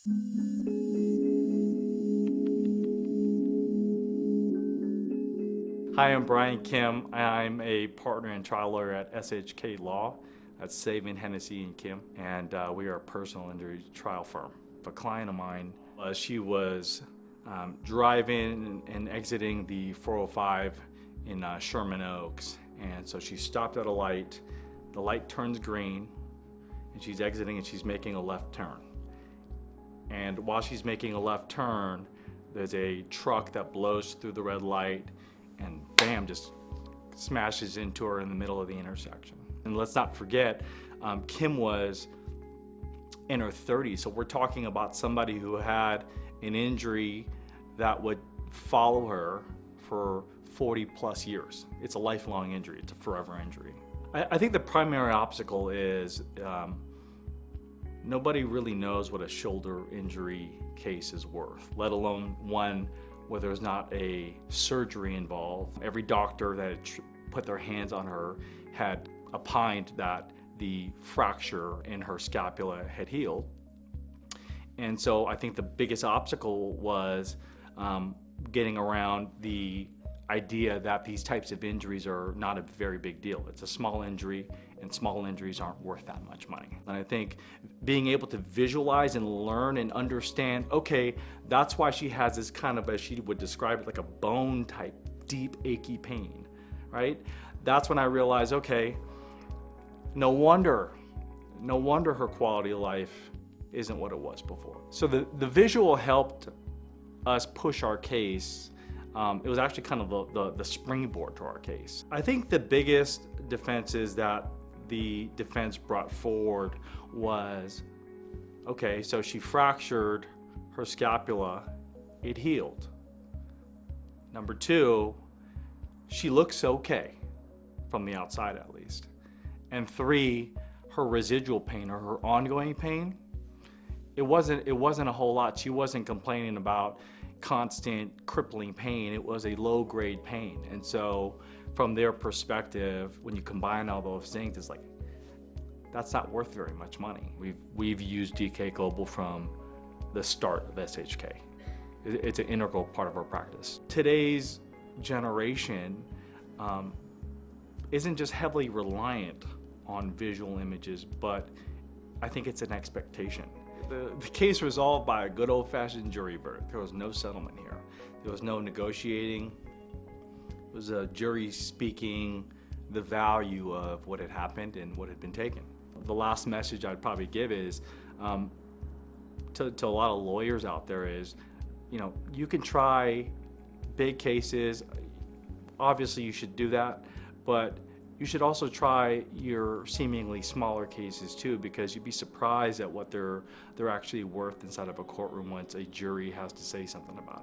Hi, I'm Brian Kim. I'm a partner and trial lawyer at SHK Law at Savin, Hennessy and Kim, and we are a personal injury trial firm. A client of mine, she was driving and exiting the 405 in Sherman Oaks, and so she stopped at a light. The light turns green, and she's exiting and she's making a left turn. And while she's making a left turn, there's a truck that blows through the red light and bam, just smashes into her in the middle of the intersection. And let's not forget, Kim was in her 30s, so we're talking about somebody who had an injury that would follow her for 40 plus years. It's a lifelong injury, it's a forever injury. I think the primary obstacle is nobody really knows what a shoulder injury case is worth, let alone one where there's not a surgery involved. Every doctor that had put their hands on her had opined that the fracture in her scapula had healed. And so I think the biggest obstacle was getting around the idea that these types of injuries are not a very big deal. It's a small injury, and small injuries aren't worth that much money. And I think being able to visualize and learn and understand, okay, that's why she has this kind of, as she would describe it, like a bone type, deep, achy pain, right? That's when I realized, okay, no wonder her quality of life isn't what it was before. So the visual helped us push our case. It was actually kind of the springboard to our case. I think the biggest defenses that the defense brought forward was, okay, so she fractured her scapula, it healed. Number two, she looks okay, from the outside at least. And three, her residual pain or her ongoing pain, it wasn't a whole lot. She wasn't complaining about constant crippling pain. It was a low-grade pain. And so from their perspective, when you combine all those things, it's like, that's not worth very much money. We've used DK Global from the start of SHK. It's an integral part of our practice. Today's generation isn't just heavily reliant on visual images, but I think it's an expectation. The case resolved by a good old-fashioned jury verdict. There was no settlement here. There was no negotiating. It was a jury speaking the value of what had happened and what had been taken. The last message I'd probably give is to a lot of lawyers out there is, you can try big cases. Obviously, you should do that, but you should also try your seemingly smaller cases too, because you'd be surprised at what they're actually worth inside of a courtroom once a jury has to say something about it.